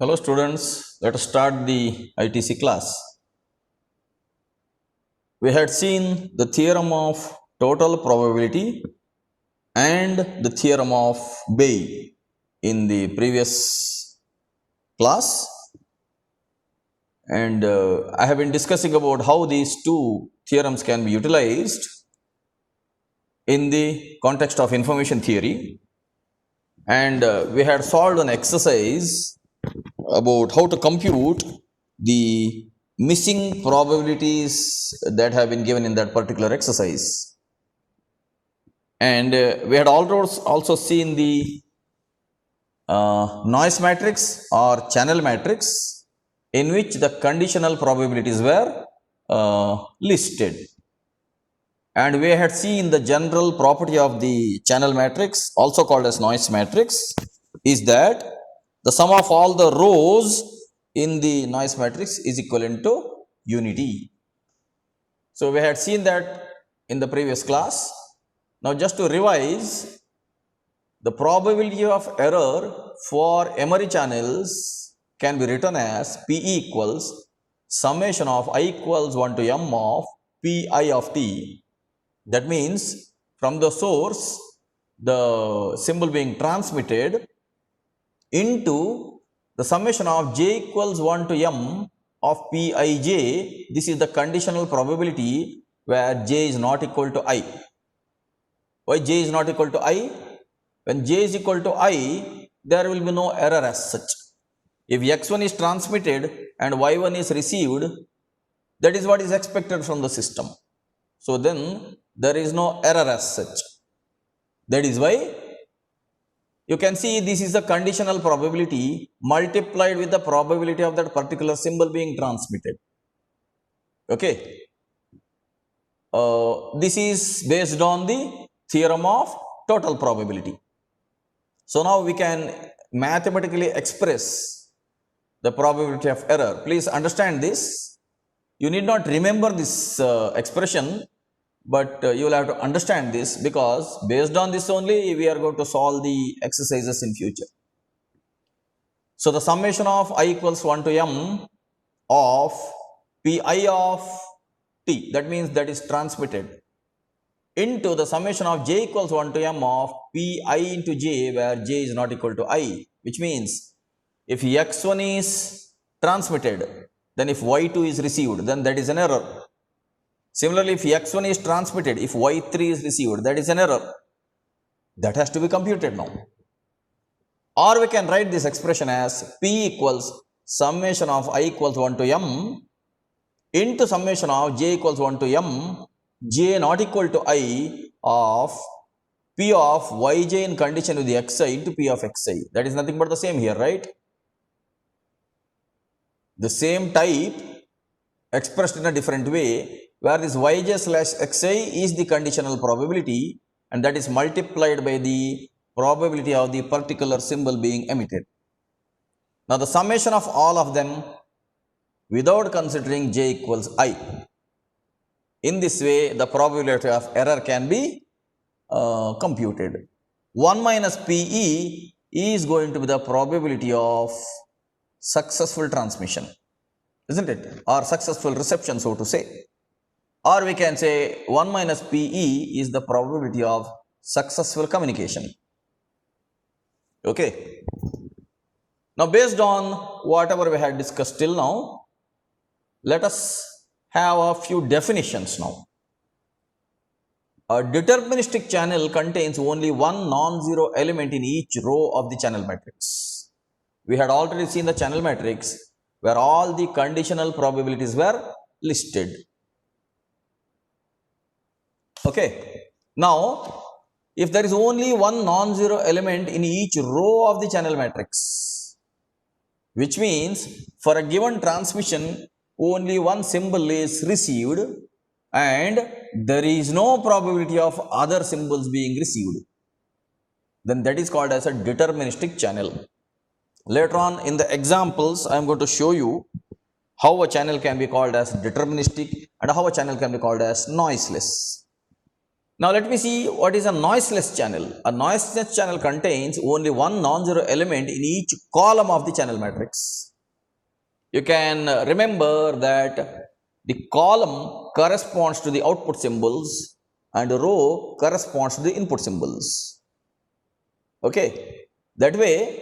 Hello students, let us start the ITC class. We had seen the theorem of total probability and the theorem of Bayes in the previous class, and I have been discussing about how these two theorems can be utilized in the context of information theory, and we had solved an exercise about how to compute the missing probabilities that have been given in that particular exercise. And we had also seen the noise matrix or channel matrix in which the conditional probabilities were listed. And we had seen the general property of the channel matrix, also called as noise matrix, is that the sum of all the rows in the noise matrix is equivalent to unity. So we had seen that in the previous class. Now just to revise, the probability of error for Emery channels can be written as P equals summation of I equals 1 to m of Pi of t. That means from the source, the symbol being transmitted into the summation of j equals 1 to m of Pij. This is the conditional probability where j is not equal to I. Why j is not equal to I? When j is equal to I, there will be no error as such. If x1 is transmitted and y1 is received, that is what is expected from the system. So then there is no error as such. That is why you can see this is the conditional probability multiplied with the probability of that particular symbol being transmitted. Okay. This is based on the theorem of total probability. So now we can mathematically express the probability of error. Please understand this. You need not remember this expression, but you will have to understand this, because based on this only we are going to solve the exercises in future. So the summation of I equals 1 to m of Pi of t, that means that is transmitted, into the summation of j equals 1 to m of Pi into j, where j is not equal to I, which means if x1 is transmitted, then if y2 is received, then that is an error. Similarly, if x1 is transmitted, if y3 is received, that is an error. That has to be computed now. Or we can write this expression as P equals summation of I equals 1 to m into summation of j equals 1 to m, j not equal to I of P of yj in condition with the xi into P of xi. That is nothing but the same here, right? The same type expressed in a different way, where this yj slash xi is the conditional probability, and that is multiplied by the probability of the particular symbol being emitted. Now the summation of all of them without considering j equals I. In this way, the probability of error can be computed. 1 minus Pe is going to be the probability of successful transmission, isn't it? Or successful reception, so to say. Or we can say 1 minus Pe is the probability of successful communication. Okay. Now based on whatever we had discussed till now, let us have a few definitions now. A deterministic channel contains only one non-zero element in each row of the channel matrix. We had already seen the channel matrix where all the conditional probabilities were listed. Okay. Now, if there is only one non-zero element in each row of the channel matrix, which means for a given transmission, only one symbol is received and there is no probability of other symbols being received, then that is called as a deterministic channel. Later on in the examples, I am going to show you how a channel can be called as deterministic and how a channel can be called as noiseless. Now let me see what is a noiseless channel. A noiseless channel contains only one non-zero element in each column of the channel matrix. You can remember that the column corresponds to the output symbols and row corresponds to the input symbols. Okay, that way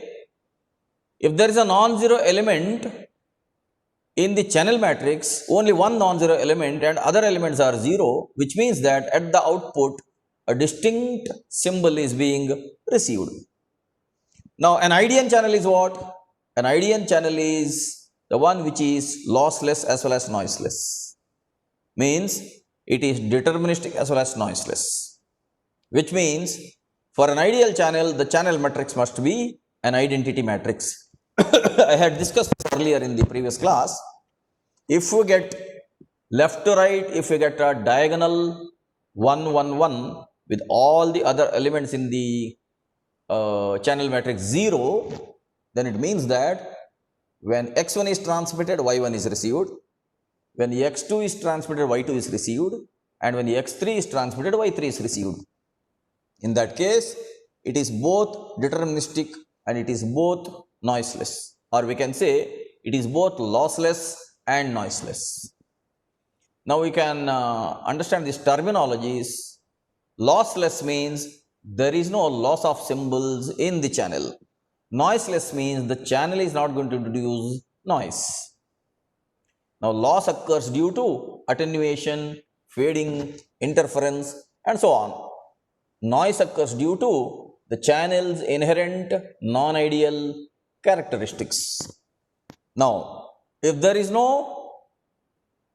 if there is a non-zero element in the channel matrix, only one non-zero element and other elements are zero, which means that at the output a distinct symbol is being received. Now an IDN channel is what? An IDN channel is the one which is lossless as well as noiseless. Means it is deterministic as well as noiseless. Which means for an ideal channel, the channel matrix must be an identity matrix. I had discussed this earlier in the previous class. If we get left to right, if we get a diagonal 1, 1, 1 with all the other elements in the channel matrix 0, then it means that when x1 is transmitted, y1 is received. When x2 is transmitted, y2 is received. And when x3 is transmitted, y3 is received. In that case, it is both deterministic and it is both noiseless. Or we can say it is both lossless and noiseless. Now we can understand these terminologies. Lossless means there is no loss of symbols in the channel. Noiseless means the channel is not going to introduce noise. Now loss occurs due to attenuation, fading, interference and so on. Noise occurs due to the channel's inherent non-ideal characteristics. Now if there is no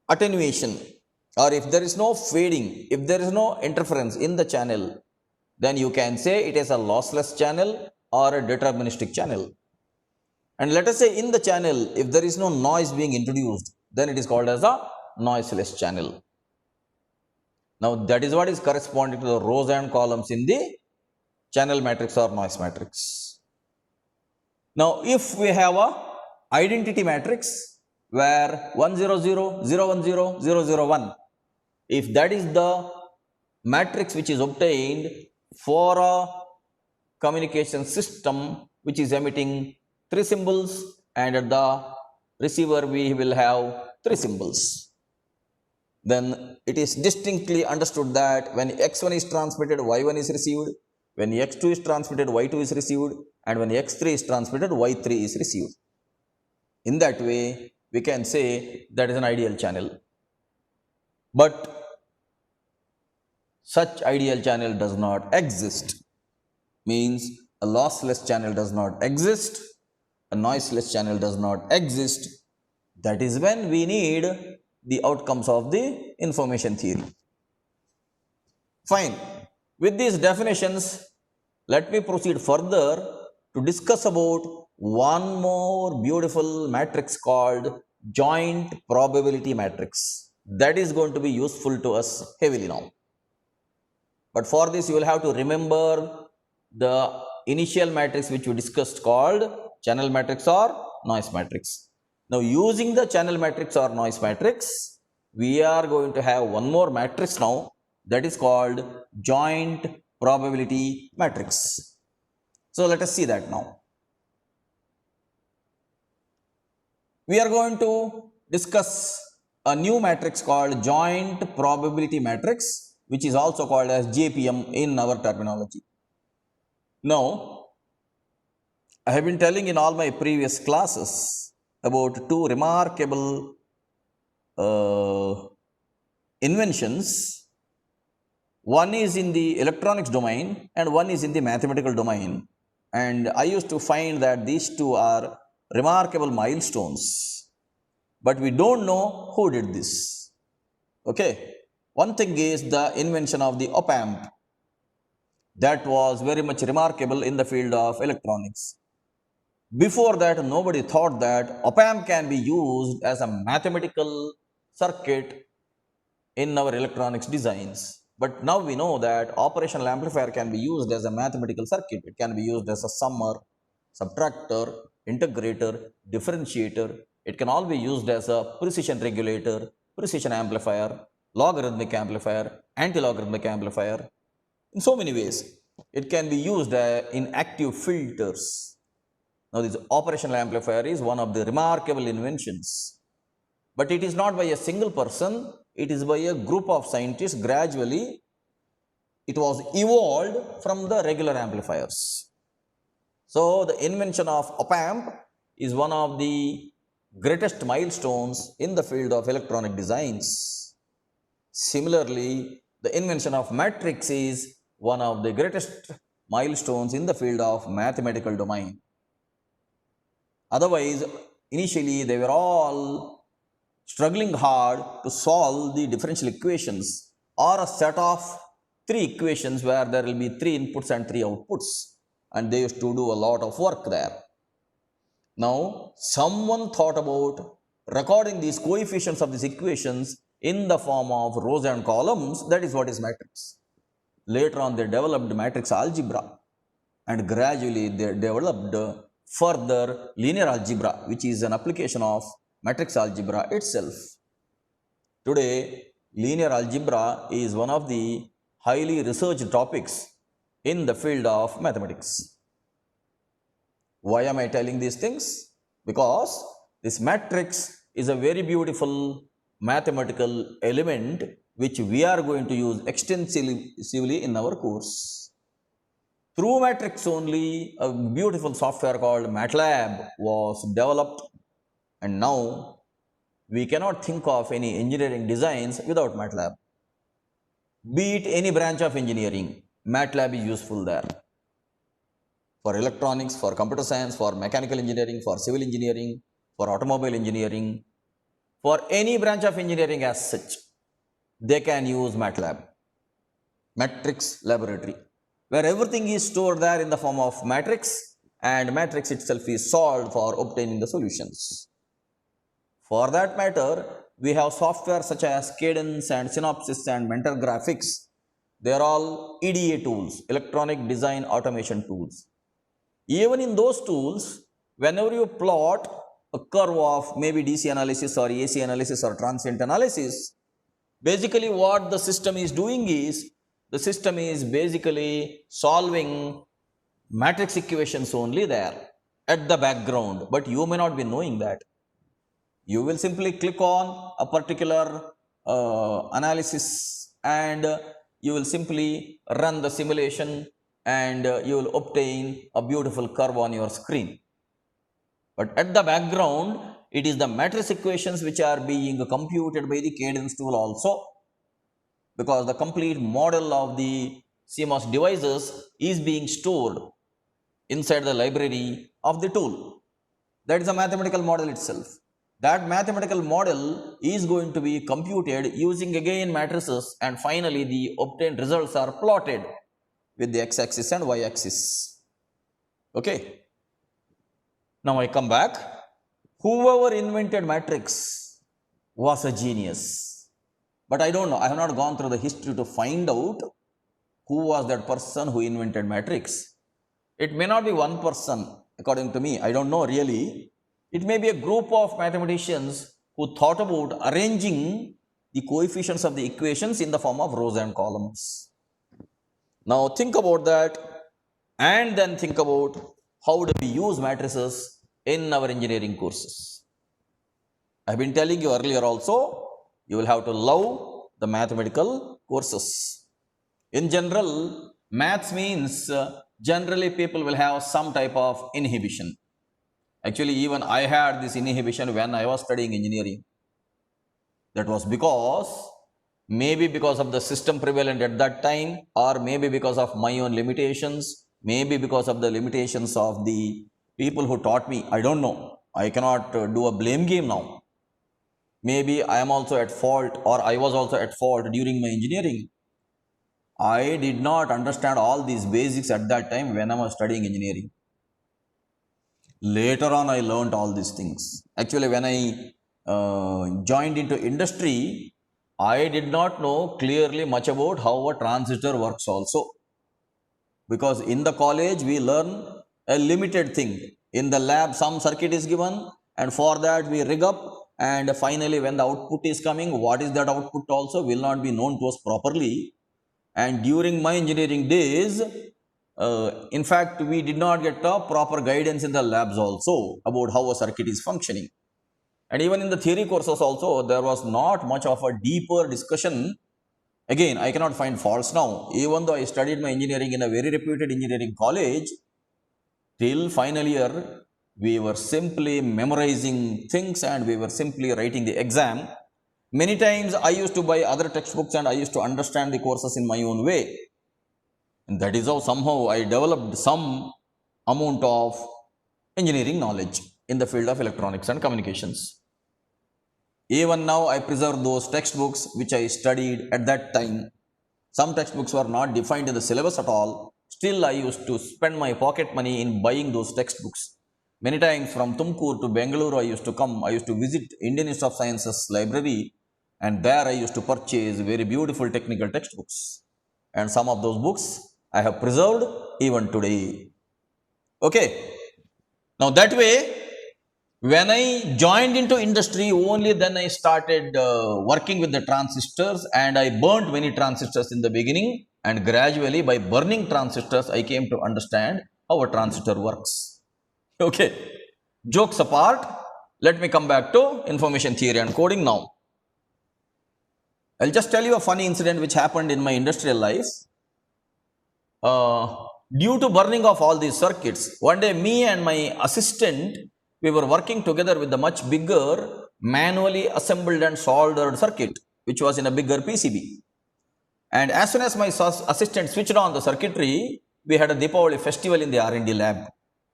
attenuation or if there is no fading, if there is no interference in the channel, then you can say it is a lossless channel or a deterministic channel. And let us say in the channel, if there is no noise being introduced, then it is called as a noiseless channel. Now that is what is corresponding to the rows and columns in the channel matrix or noise matrix. Now if we have a identity matrix where 1 0 0 0 1 0 0 0 1, if that is the matrix which is obtained for a communication system which is emitting 3 symbols and at the receiver we will have 3 symbols, then it is distinctly understood that when x1 is transmitted, y1 is received, when x2 is transmitted, y2 is received, and when x3 is transmitted, y3 is received. In that way we can say that is an ideal channel. But such ideal channel does not exist. Means a lossless channel does not exist, a noiseless channel does not exist. That is when we need the outcomes of the information theory. Fine. With these definitions, let me proceed further to discuss about one more beautiful matrix called joint probability matrix. That is going to be useful to us heavily now. But for this you will have to remember the initial matrix which we discussed called channel matrix or noise matrix. Now using the channel matrix or noise matrix, we are going to have one more matrix now, that is called joint probability matrix. So let us see that now. We are going to discuss a new matrix called joint probability matrix, which is also called as JPM in our terminology. Now, I have been telling in all my previous classes about 2 remarkable inventions. One is in the electronics domain and one is in the mathematical domain. And I used to find that these 2 are remarkable milestones. But we don't know who did this. Okay. One thing is the invention of the op-amp. That was very much remarkable in the field of electronics. Before that, nobody thought that op-amp can be used as a mathematical circuit in our electronics designs. But now we know that operational amplifier can be used as a mathematical circuit. It can be used as a summer, subtractor, integrator, differentiator. It can all be used as a precision regulator, precision amplifier, logarithmic amplifier, anti-logarithmic amplifier. In so many ways, it can be used in active filters. Now, this operational amplifier is one of the remarkable inventions, but it is not by a single person, it is by a group of scientists. Gradually, it was evolved from the regular amplifiers. So, the invention of op-amp is one of the greatest milestones in the field of electronic designs. Similarly, the invention of matrix is one of the greatest milestones in the field of mathematical domain. Otherwise, initially they were all struggling hard to solve the differential equations or a set of three equations where there will be three inputs and three outputs, and they used to do a lot of work there. Now, someone thought about recording these coefficients of these equations in the form of rows and columns. That is what is matrix. Later on, they developed matrix algebra, and gradually they developed further linear algebra, which is an application of matrix algebra itself. Today, linear algebra is one of the highly researched topics in the field of mathematics. Why am I telling these things? Because this matrix is a very beautiful mathematical element which we are going to use extensively in our course. Through matrix only, a beautiful software called MATLAB was developed, and now we cannot think of any engineering designs without MATLAB. Be it any branch of engineering, MATLAB is useful there. For electronics, for computer science, for mechanical engineering, for civil engineering, for automobile engineering, for any branch of engineering as such, they can use MATLAB, matrix laboratory, where everything is stored there in the form of matrix, and matrix itself is solved for obtaining the solutions. For that matter, we have software such as Cadence and Synopsys and Mentor Graphics. They are all EDA tools, electronic design automation tools. Even in those tools, whenever you plot a curve of maybe DC analysis or AC analysis or transient analysis, basically what the system is doing is, the system is basically solving matrix equations only there at the background, but you may not be knowing that. You will simply click on a particular analysis and you will simply run the simulation and you will obtain a beautiful curve on your screen. But at the background, it is the matrix equations which are being computed by the Cadence tool also, because the complete model of the CMOS devices is being stored inside the library of the tool. That is a mathematical model itself. That mathematical model is going to be computed using again matrices, and finally the obtained results are plotted with the x-axis and y-axis. Okay. Now I come back. Whoever invented matrix was a genius. But I don't know, I have not gone through the history to find out who was that person who invented matrix. It may not be one person, according to me, I don't know really. It may be a group of mathematicians who thought about arranging the coefficients of the equations in the form of rows and columns. Now think about that, and then think about how do we use matrices in our engineering courses. I have been telling you earlier also, you will have to love the mathematical courses. In general, maths means generally people will have some type of inhibition. Actually, even I had this inhibition when I was studying engineering. That was maybe because of the system prevalent at that time, or maybe because of my own limitations, maybe because of the limitations of the people who taught me. I don't know. I cannot do a blame game now. Maybe I am also at fault, or I was also at fault during my engineering. I did not understand all these basics at that time when I was studying engineering. Later on, I learned all these things. Actually, when I joined into industry, I did not know clearly much about how a transistor works also. Because in the college, we learn a limited thing. In the lab, some circuit is given, and for that we rig up and finally when the output is coming, what is that output also will not be known to us properly. And during my engineering days, in fact, we did not get a proper guidance in the labs also about how a circuit is functioning. And even in the theory courses also, there was not much of a deeper discussion. Again, I cannot find faults now. Even though I studied my engineering in a very reputed engineering college, till final year, we were simply memorizing things and we were simply writing the exam. Many times I used to buy other textbooks and I used to understand the courses in my own way. And that is how somehow I developed some amount of engineering knowledge in the field of electronics and communications. Even now I preserve those textbooks which I studied at that time. Some textbooks were not defined in the syllabus at all. Still I used to spend my pocket money in buying those textbooks. Many times from Tumkur to Bengaluru I used to come. I used to visit Indian Institute of Sciences library, and there I used to purchase very beautiful technical textbooks. And some of those books I have preserved even today. Okay. Now that way, when I joined into industry, only then I started working with the transistors, and I burnt many transistors in the beginning, and gradually by burning transistors I came to understand how a transistor works. Okay, jokes apart, let me come back to information theory and coding now. I'll just tell you a funny incident which happened in my industrial life. Due to burning of all these circuits, one day me and my assistant, we were working together with the much bigger manually assembled and soldered circuit, which was in a bigger PCB. And as soon as my assistant switched on the circuitry, we had a Deepavali festival in the R&D lab,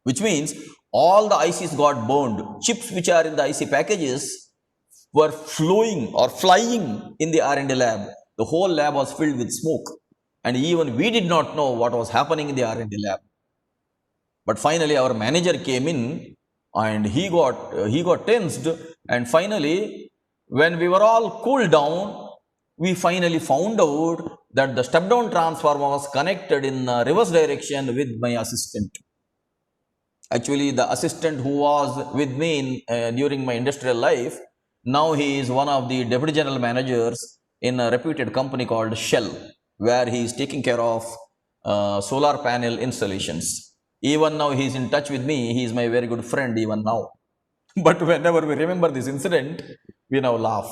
which means all the ICs got burned. Chips which are in the IC packages were flowing or flying in the R&D lab. The whole lab was filled with smoke, and even we did not know what was happening in the R&D lab. But finally our manager came in and he got tensed, and finally when we were all cooled down, we finally found out that the step down transformer was connected in reverse direction with my assistant. Actually, the assistant who was with me during my industrial life, now he is one of the deputy general managers in a reputed company called Shell, where he is taking care of solar panel installations. Even now he is in touch with me. He is my very good friend even now. But whenever we remember this incident, we now laugh.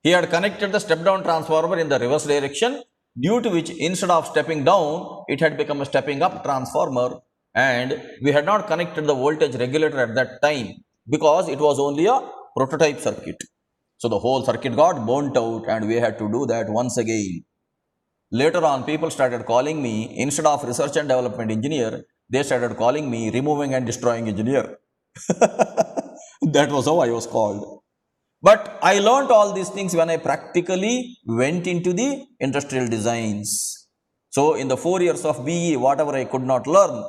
He had connected the step down transformer in the reverse direction, due to which instead of stepping down, it had become a stepping up transformer, and we had not connected the voltage regulator at that time because it was only a prototype circuit. So the whole circuit got burnt out, and we had to do that once again. Later on, people started calling me, instead of research and development engineer, they started calling me removing and destroying engineer. That was how I was called. But I learned all these things when I practically went into the industrial designs. So in the 4 years of BE, whatever I could not learn,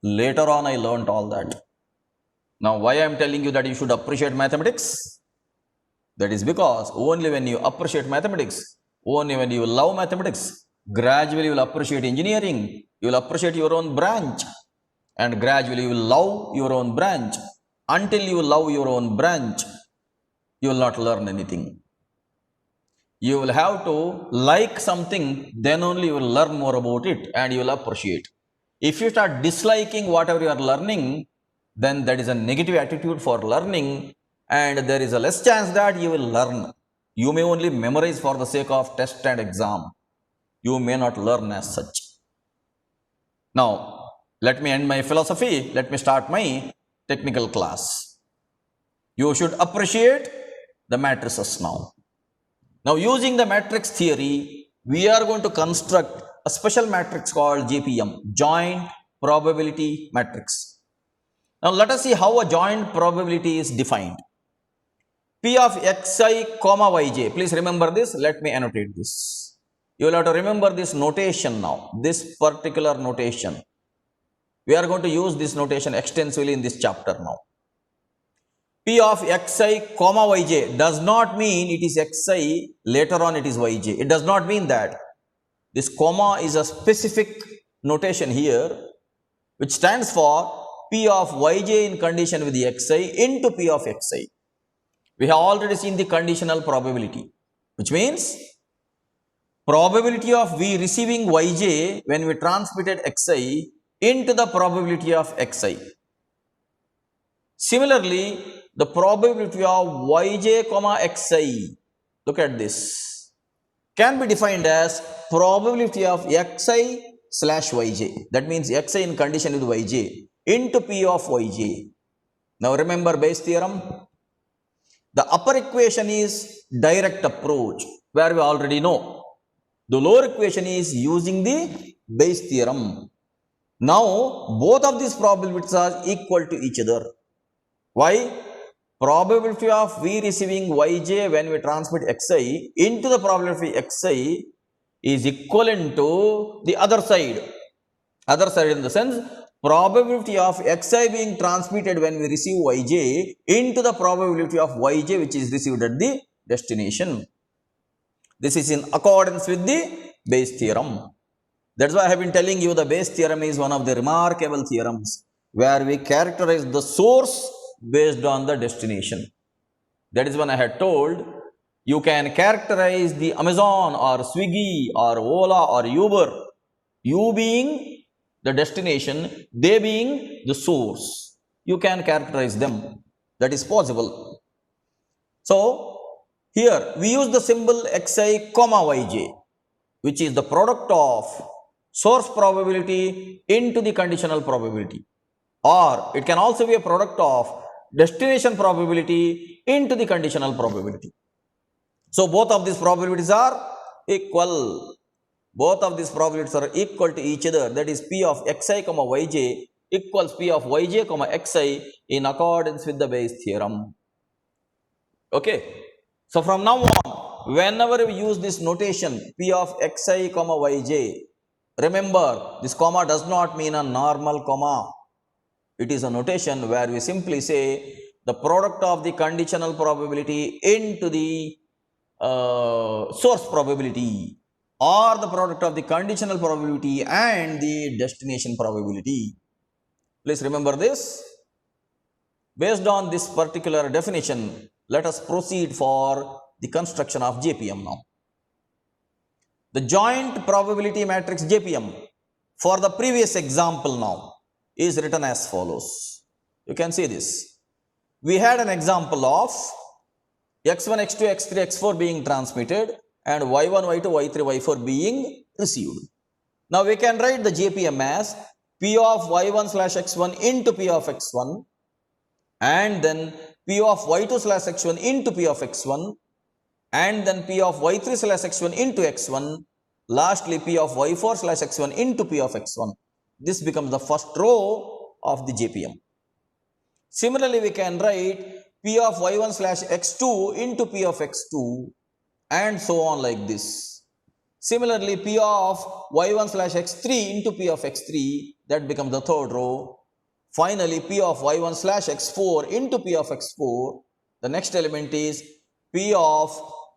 later on I learned all that. Now why I am telling you that you should appreciate mathematics? That is because only when you appreciate mathematics, only when you love mathematics, gradually you will appreciate engineering, you will appreciate your own branch, and gradually you will love your own branch. Until you love your own branch, you will not learn anything. You will have to like something, then only you will learn more about it and you will appreciate. If you start disliking whatever you are learning, then that is a negative attitude for learning, and there is a less chance that you will learn. You may only memorize for the sake of test and exam. You may not learn as such. Now, let me end my philosophy. Let me start my technical class. You should appreciate the matrices now. Now, using the matrix theory, we are going to construct a special matrix called JPM, Joint Probability Matrix. Now, let us see how a joint probability is defined. P of xi comma yj. Please remember this. Let me annotate this. You will have to remember this notation now, this particular notation. We are going to use this notation extensively in this chapter now. P of xi comma yj does not mean it is xi, later on it is yj. It does not mean that. This comma is a specific notation here, which stands for P of yj in condition with xi into P of xi. We have already seen the conditional probability, which means probability of V receiving Yj when we transmitted Xi into the probability of Xi. Similarly, the probability of Yj comma Xi, look at this, can be defined as probability of Xi slash Yj. That means Xi in condition with Yj into P of Yj. Now remember Bayes theorem. The upper equation is direct approach, where we already know. The lower equation is using the Bayes theorem. Now both of these probabilities are equal to each other. Why? Probability of V receiving Yj when we transmit Xi into the probability of Xi is equivalent to the other side. Other side in the sense, probability of Xi being transmitted when we receive Yj into the probability of Yj which is received at the destination. This is in accordance with the Bayes theorem. That's why I have been telling you the Bayes theorem is one of the remarkable theorems where we characterize the source based on the destination. That is when I had told you can characterize the Amazon or Swiggy or Ola or Uber, you being the destination, they being the source. You can characterize them. That is possible. So, here we use the symbol Xi comma Yj, which is the product of source probability into the conditional probability. Or it can also be a product of destination probability into the conditional probability. So both of these probabilities are equal. Both of these probabilities are equal to each other. That is P of Xi comma Yj equals P of Yj comma Xi in accordance with the Bayes theorem. Okay. So from now on, whenever we use this notation P of Xi comma Yj, remember this comma does not mean a normal comma. It is a notation where we simply say the product of the conditional probability into the source probability, or the product of the conditional probability and the destination probability. Please remember this. Based on this particular definition, let us proceed for the construction of JPM now. The joint probability matrix JPM for the previous example now is written as follows. You can see this. We had an example of x1, x2, x3, x4 being transmitted and y1, y2, y3, y4 being received. Now we can write the JPM as P of y1 slash x1 into P of x1 and then P of y2 slash x1 into P of x1 and then P of y3 slash x1 into x1, lastly P of y4 slash x1 into P of x1. This becomes the first row of the JPM. Similarly, we can write P of y1 slash x2 into P of x2 and so on like this. Similarly, P of y1 slash x3 into P of x3, that becomes the third row. Finally, P of y1 slash x4 into P of x4. The next element is P of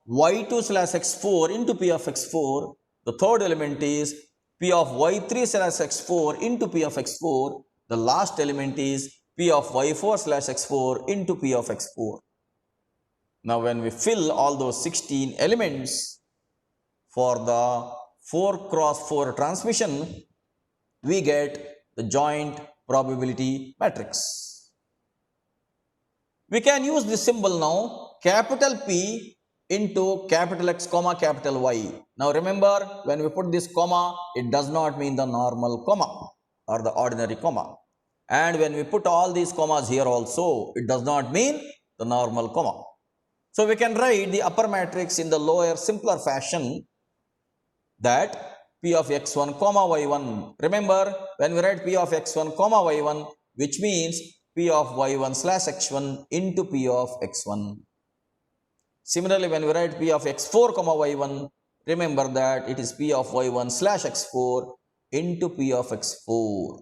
y2 slash x4 into P of x4. The third element is P of y3 slash x4 into P of x4. The last element is P of y4 slash x4 into P of x4. Now, when we fill all those 16 elements for the 4 cross 4 transmission, we get the joint probability matrix. We can use this symbol now, capital P into capital X comma capital Y. Now remember, when we put this comma, it does not mean the normal comma or the ordinary comma. And when we put all these commas here also, it does not mean the normal comma. So we can write the upper matrix in the lower simpler fashion, that P of x1 comma y1. Remember, when we write P of x1 comma y1, which means P of y1 slash x1 into P of x1. Similarly, when we write P of x4 comma y1, remember that it is P of y1 slash x4 into P of x4.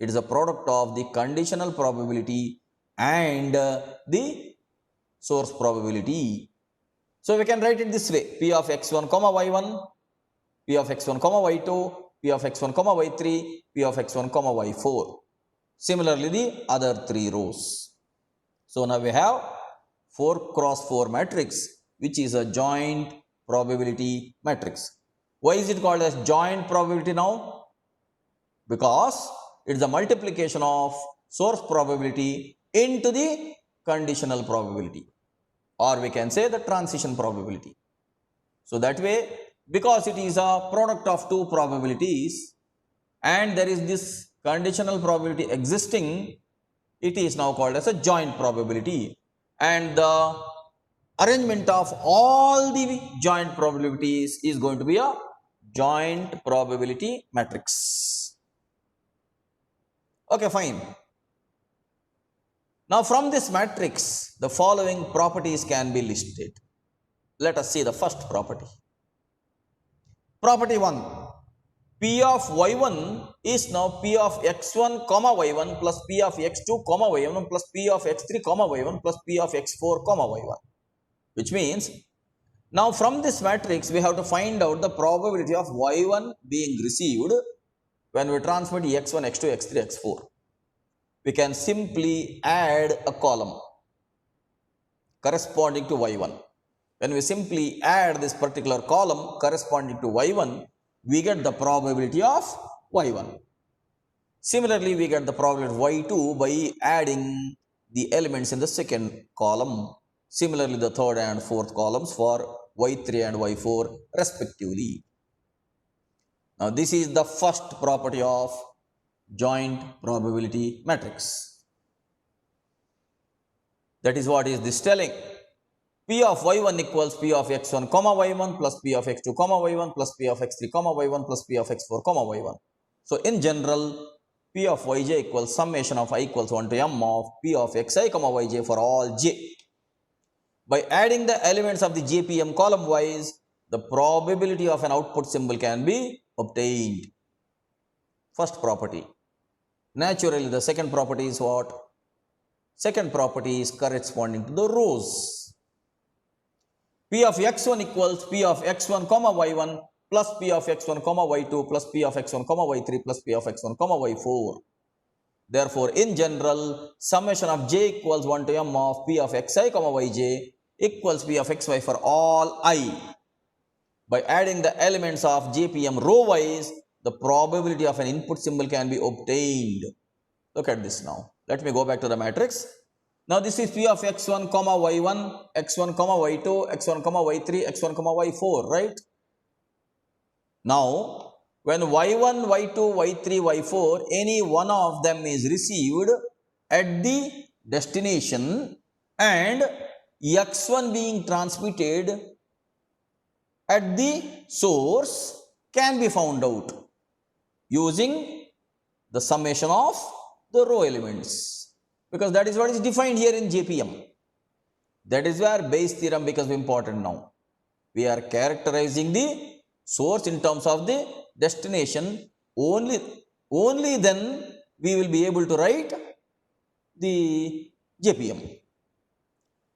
It is a product of the conditional probability and the source probability. So we can write it this way: P of x1 comma y1, P of x1 comma y2, P of x1 comma y3, P of x1 comma y4. Similarly, the other 3 rows. So now we have 4 cross 4 matrix, which is a joint probability matrix. Why is it called as joint probability now? Because it is the multiplication of source probability into the conditional probability, or we can say the transition probability. So that way, because it is a product of two probabilities and there is this conditional probability existing, it is now called as a joint probability, and the arrangement of all the joint probabilities is going to be a joint probability matrix. Okay, fine. Now from this matrix, the following properties can be listed. Let us see the first property. Property 1. P of y1 is now P of x1 comma y1 plus P of x2 comma y1 plus P of x3 comma y1 plus P of x4 comma y1. Which means, now from this matrix we have to find out the probability of y1 being received when we transmit x1, x2, x3, x4. We can simply add a column corresponding to y1. When we simply add this particular column corresponding to y1, we get the probability of y1. Similarly, we get the probability of y2 by adding the elements in the second column. Similarly, the third and fourth columns for y3 and y4 respectively. Now, this is the first property of joint probability matrix. That is what is this telling. P of y1 equals P of x1 comma y1 plus P of x2 comma y1 plus P of x3 comma y1 plus P of x4 comma y1. So in general, P of yj equals summation of I equals 1 to m of P of xi comma yj for all j. By adding the elements of the JPM column wise, the probability of an output symbol can be obtained. First property. Naturally, the second property is what? Second property is corresponding to the rows. P of x1 equals P of x1 comma y1 plus P of x1 comma y2 plus P of x1 comma y3 plus P of x1 comma y4. Therefore, in general, summation of j equals 1 to m of P of xi comma yj equals P of xy for all I. By adding the elements of JPM row wise, the probability of an input symbol can be obtained. Look at this now. Let me go back to the matrix. Now this is P of x1 comma y1, x1 comma y2, x1 comma y3, x1 comma y4, right? Now, when y1, y2, y3, y4, any one of them is received at the destination and x1 being transmitted at the source can be found out using the summation of the row elements. Because that is what is defined here in JPM. That is where Bayes theorem becomes important now. We are characterizing the source in terms of the destination. Only then we will be able to write the JPM.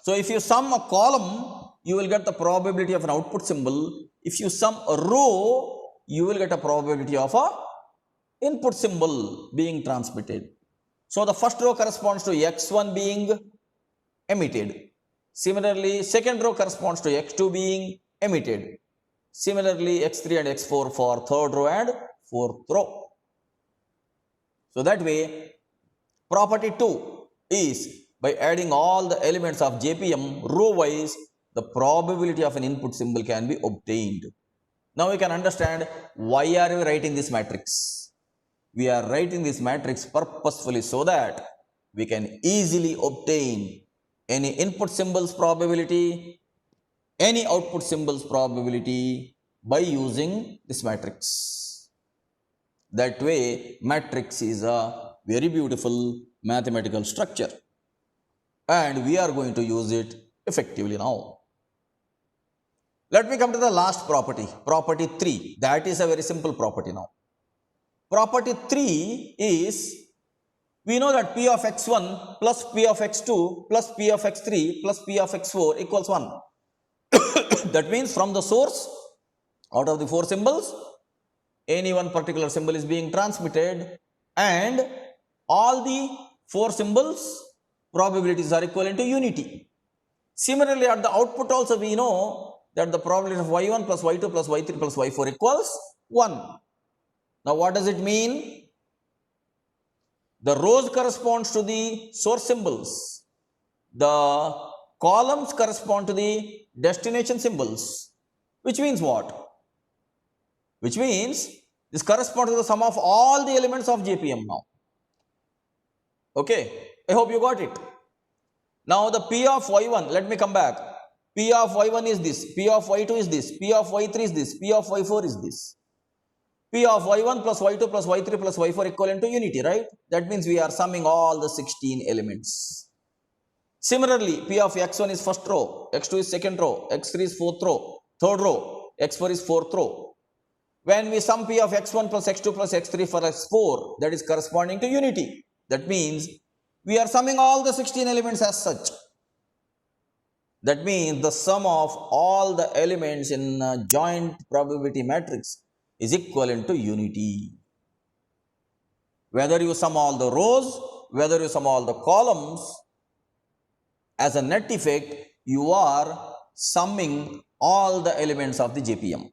So if you sum a column, you will get the probability of an output symbol. If you sum a row, you will get a probability of a input symbol being transmitted. So the first row corresponds to x1 being emitted. Similarly, second row corresponds to x2 being emitted. Similarly, x3 and x4 for third row and fourth row. So that way, property 2 is by adding all the elements of JPM row wise, the probability of an input symbol can be obtained. Now we can understand why are we writing this matrix. We are writing this matrix purposefully so that we can easily obtain any input symbol's probability, any output symbol's probability by using this matrix. That way, matrix is a very beautiful mathematical structure and we are going to use it effectively now. Let me come to the last property, property 3. That is a very simple property now. Property 3 is, we know that P of x1 plus P of x2 plus P of x3 plus P of x4 equals 1. That means from the source, out of the four symbols, any one particular symbol is being transmitted and all the four symbols probabilities are equivalent to unity. Similarly, at the output also we know that the probability of y1 plus y2 plus y3 plus y4 equals 1. Now what does it mean? The rows corresponds to the source symbols. The columns correspond to the destination symbols. Which means what? Which means this corresponds to the sum of all the elements of JPM now. Okay, I hope you got it. Now the P of y1, let me come back. P of y1 is this, P of y2 is this, P of y3 is this, P of y4 is this. P of y1 plus y2 plus y3 plus y4 equivalent to unity, right? That means we are summing all the 16 elements. Similarly, P of x1 is first row, x2 is second row, x3 is fourth row, third row, x4 is fourth row. When we sum P of x1 plus x2 plus x3 for x4, that is corresponding to unity. That means we are summing all the 16 elements as such. That means the sum of all the elements in a joint probability matrix is equivalent to unity. Whether you sum all the rows, whether you sum all the columns, as a net effect, you are summing all the elements of the JPM.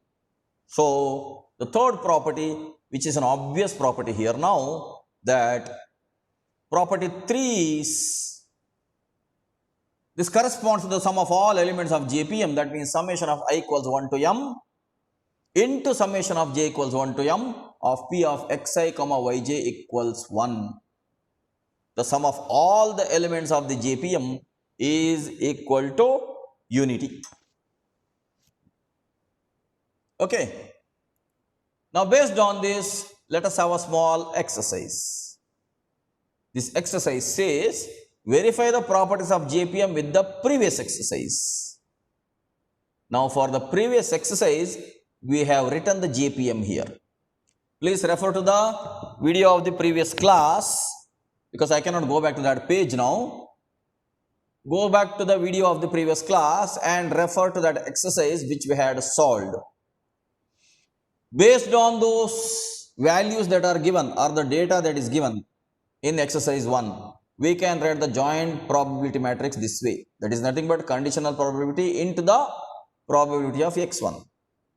So, the third property, which is an obvious property here now, that property 3 is, this corresponds to the sum of all elements of JPM. That means summation of I equals 1 to m into summation of j equals 1 to m of P of xi comma yj equals 1. The sum of all the elements of the JPM is equal to unity. Okay. Now based on this, let us have a small exercise. This exercise says, verify the properties of JPM with the previous exercise. Now for the previous exercise, we have written the JPM here. Please refer to the video of the previous class, because I cannot go back to that page now. Go back to the video of the previous class and refer to that exercise which we had solved. Based on those values that are given or the data that is given in exercise 1, we can write the joint probability matrix this way. That is nothing but conditional probability into the probability of x1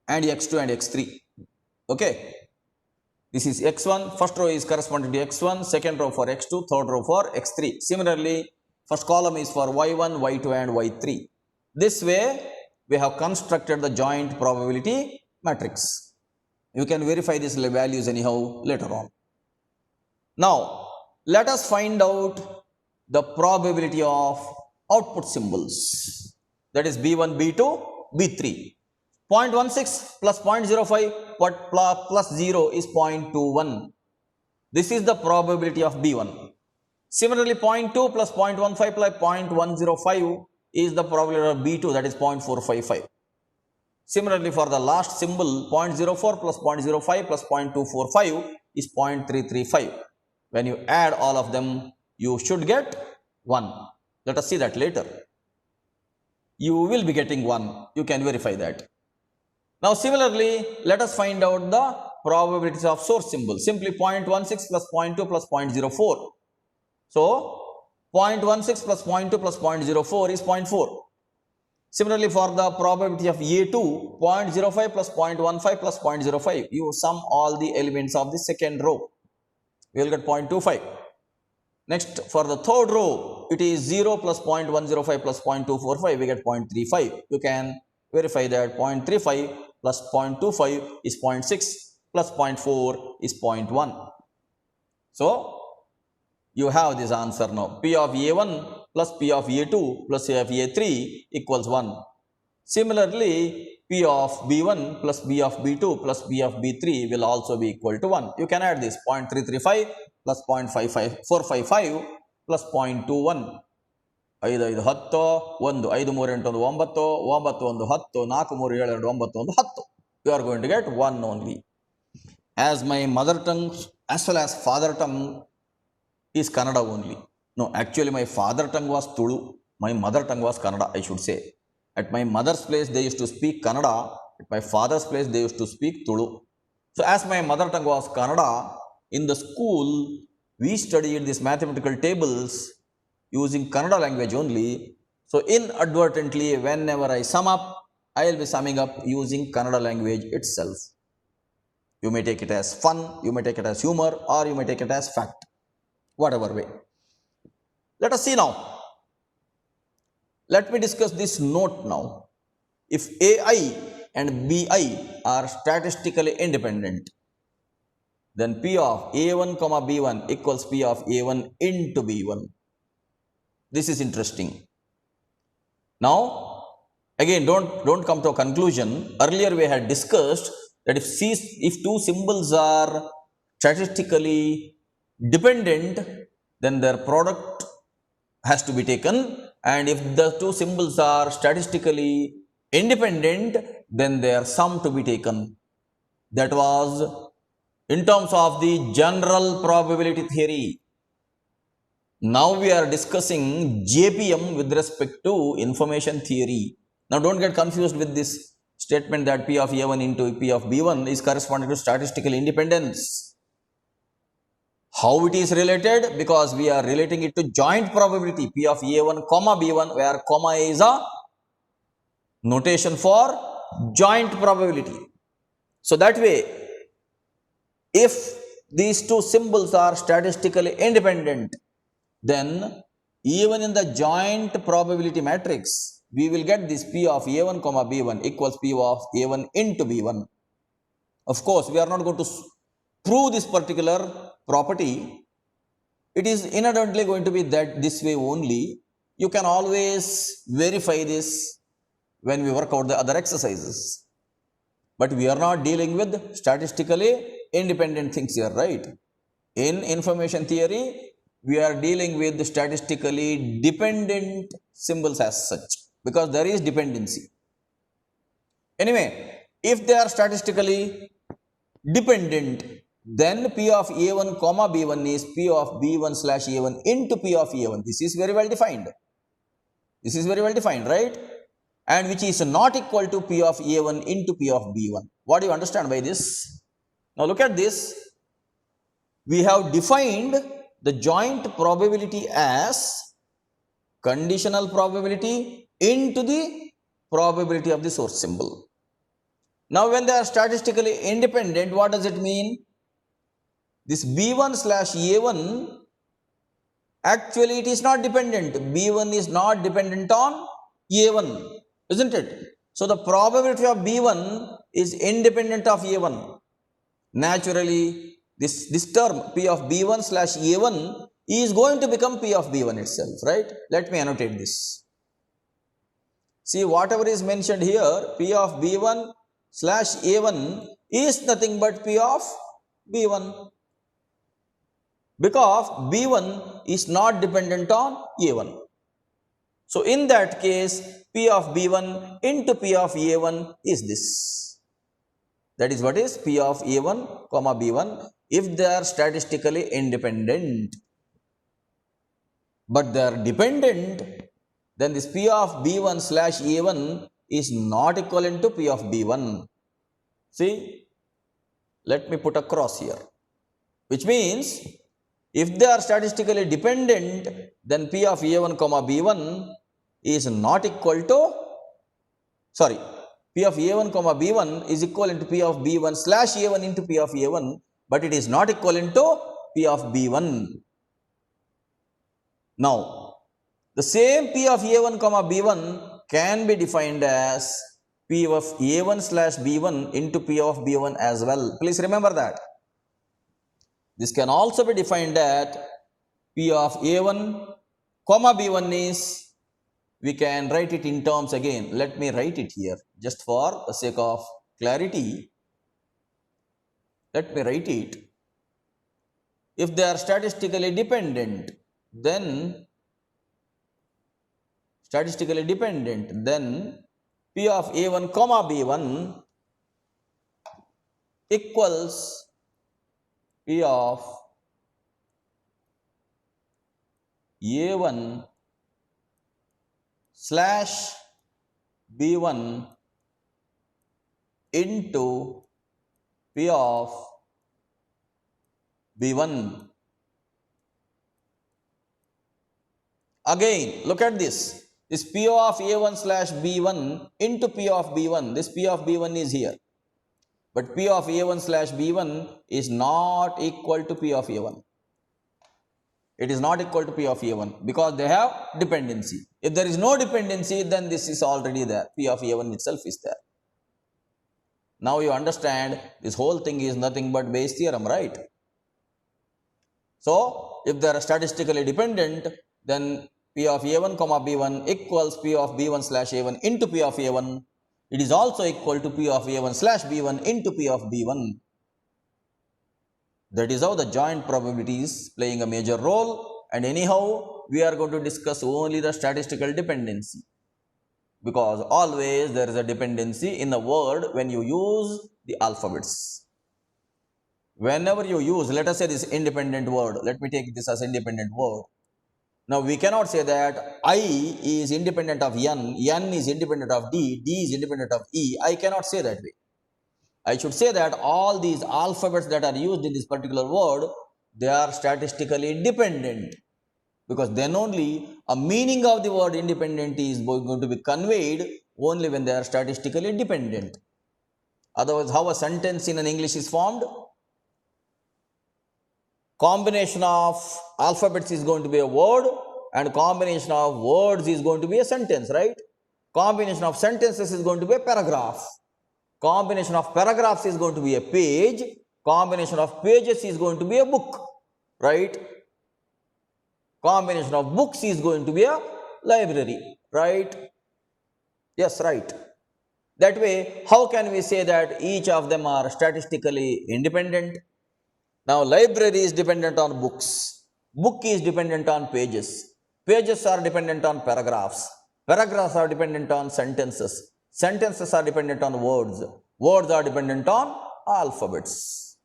and x2 and x3. Okay. This is x1, first row is corresponding to x1, second row for x2, third row for x3. Similarly, first column is for y1, y2 and y3. This way, we have constructed the joint probability matrix. You can verify these values anyhow later on. Now, let us find out the probability of output symbols. That is B1, B2, B3. 0.16 plus 0.05 plus 0 is 0.21. This is the probability of B1. Similarly, 0.2 plus 0.15 plus 0.105 is the probability of B2, that is 0.455. Similarly, for the last symbol, 0.04 plus 0.05 plus 0.245 is 0.335. When you add all of them, you should get 1. Let us see that later. You will be getting 1. You can verify that. Now, similarly, let us find out the probabilities of source symbol. Simply 0.16 plus 0.2 plus 0.04. So, 0.16 plus 0.2 plus 0.04 is 0.4. Similarly, for the probability of A2, 0.05 plus 0.15 plus 0.05, you sum all the elements of the second row. We will get 0.25. Next, for the third row, it is 0 plus 0.105 plus 0.245, we get 0.35. You can verify that 0.35 plus 0.25 is 0.6 plus 0.4 is 0.1. So, you have this answer now. P of A1 plus P of A2 plus P of A3 equals 1. Similarly, P of B1 plus B of B2 plus B of B3 will also be equal to 1. You can add this 0.335 plus 0.455 plus 0.21. 5 5 10 1 5 3 8 9 9 1 10 4 3 7 2 9 10. You are going to get 1 only. As my mother tongue as well as father tongue is Kannada only. No, actually my father tongue was Tulu. My mother tongue was Kannada, I should say. At my mother's place, they used to speak Kannada. At my father's place, they used to speak Tulu. So, as my mother tongue was Kannada, in the school, we studied these mathematical tables using Kannada language only. So inadvertently, whenever I sum up, I will be summing up using Kannada language itself. You may take it as fun, you may take it as humor, or you may take it as fact, whatever way. Let us see now. Let me discuss this note now. If AI and BI are statistically independent, then P of A1 comma B1 equals P of A1 into B1. This is interesting. Now, again, don't come to a conclusion. Earlier we had discussed that if two symbols are statistically dependent, then their product has to be taken, and if the two symbols are statistically independent, then their sum to be taken. That was in terms of the general probability theory. Now we are discussing JPM with respect to information theory. Now don't get confused with this statement that P of A1 into P of B1 is corresponding to statistical independence. How it is related? Because we are relating it to joint probability P of A1 comma B1, where comma is a notation for joint probability. So that way, if these two symbols are statistically independent, then even in the joint probability matrix, we will get this P of A1 comma B1 equals P of A1 into B1. Of course, we are not going to prove this particular property. It is inadvertently going to be that this way only. You can always verify this when we work out the other exercises. But we are not dealing with statistically independent things here, right? In information theory, we are dealing with statistically dependent symbols as such, because there is dependency. Anyway, if they are statistically dependent, then P of A1 comma B1 is P of B1 slash A1 into P of A1. This is very well defined. This is very well defined, right? And which is not equal to P of A1 into P of B1. What do you understand by this? Now look at this. We have defined the joint probability as conditional probability into the probability of the source symbol. Now when they are statistically independent, what does it mean? This B1 slash A1, actually it is not dependent. B1 is not dependent on A1, isn't it? So the probability of B1 is independent of A1. Naturally, this term P of B1 slash A1 is going to become P of B1 itself, right? Let me annotate this. See, whatever is mentioned here, P of B1 slash A1 is nothing but P of B1, because B1 is not dependent on A1. So in that case, P of B1 into P of A1 is this. That is what is P of A1 comma B1 if they are statistically independent. But they are dependent, then this P of B1 slash A1 is not equivalent to P of B1. See, let me put a cross here, which means if they are statistically dependent, then P of A1 comma B1 is not equal to, P of A1 comma B1 is equivalent to P of B1 slash A1 into P of A1, but it is not equivalent to P of B1. Now, the same P of A1 comma B1 can be defined as P of A1 slash B1 into P of B1 as well. Please remember that. This can also be defined that P of A1 comma B1 is, we can write it in terms again. Let me write it here just for the sake of clarity. Let me write it. If they are statistically dependent, then P of A1 comma B1 equals P of A1 slash B1 into P of B1. Again, look at this. This P of A1 slash B1 into P of B1, this P of B1 is here. But P of A1 slash B1 is not equal to P of A1. It is not equal to P of A1 because they have dependency. If there is no dependency, then this is already there. P of A1 itself is there. Now you understand this whole thing is nothing but Bayes' theorem, right? So, if they are statistically dependent, then P of A1 comma B1 equals P of B1 slash A1 into P of A1. It is also equal to P of A1 slash B1 into P of B1. That is how the joint probability is playing a major role, and anyhow we are going to discuss only the statistical dependency, because always there is a dependency in a word when you use the alphabets. Whenever you use, let us say this independent word, let me take this as independent word. Now we cannot say that I is independent of N is independent of D is independent of E. I cannot say that way. I should say that all these alphabets that are used in this particular word, they are statistically dependent, because then only a meaning of the word independent is going to be conveyed only when they are statistically dependent. Otherwise, how a sentence in an English is formed? Combination of alphabets is going to be a word, and combination of words is going to be a sentence, right? Combination of sentences is going to be a paragraph. Combination of paragraphs is going to be a page. Combination of pages is going to be a book, right? Combination of books is going to be a library, right? Yes, right. That way, how can we say that each of them are statistically independent? Now, library is dependent on books. Book is dependent on pages. Pages are dependent on paragraphs. Paragraphs are dependent on sentences. Sentences are dependent on words. Words are dependent on alphabets.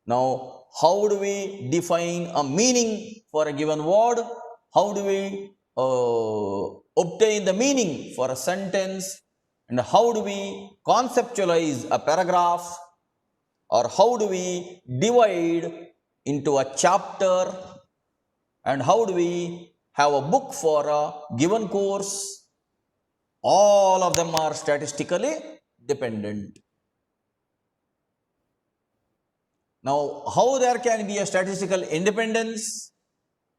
Now, how do we define a meaning for a given word? How do we obtain the meaning for a sentence? And how do we conceptualize a paragraph? Or how do we divide into a chapter? And how do we have a book for a given course? All of them are statistically dependent. Now, how there can be a statistical independence?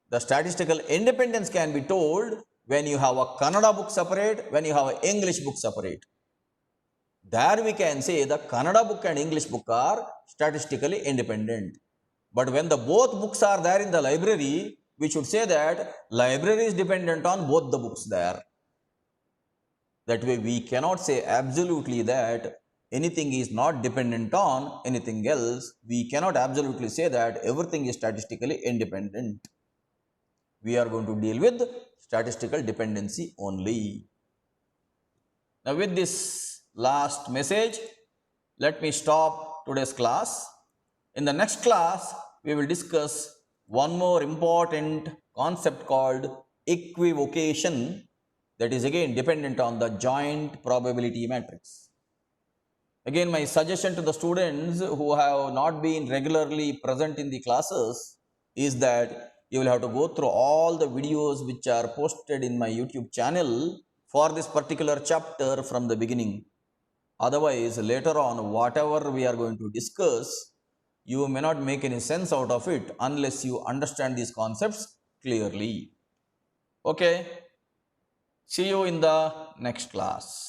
The statistical independence can be told when you have a Kannada book separate, when you have an English book separate. There we can say the Kannada book and English book are statistically independent. But when the both books are there in the library, we should say that library is dependent on both the books there. That way we cannot say absolutely that anything is not dependent on anything else. We cannot absolutely say that everything is statistically independent. We are going to deal with statistical dependency only. Now with this last message, let me stop today's class. In the next class, we will discuss one more important concept called equivocation, that is again dependent on the joint probability matrix. Again, my suggestion to the students who have not been regularly present in the classes is that you will have to go through all the videos which are posted in my YouTube channel for this particular chapter from the beginning. Otherwise, later on, whatever we are going to discuss, you may not make any sense out of it unless you understand these concepts clearly. Okay. See you in the next class.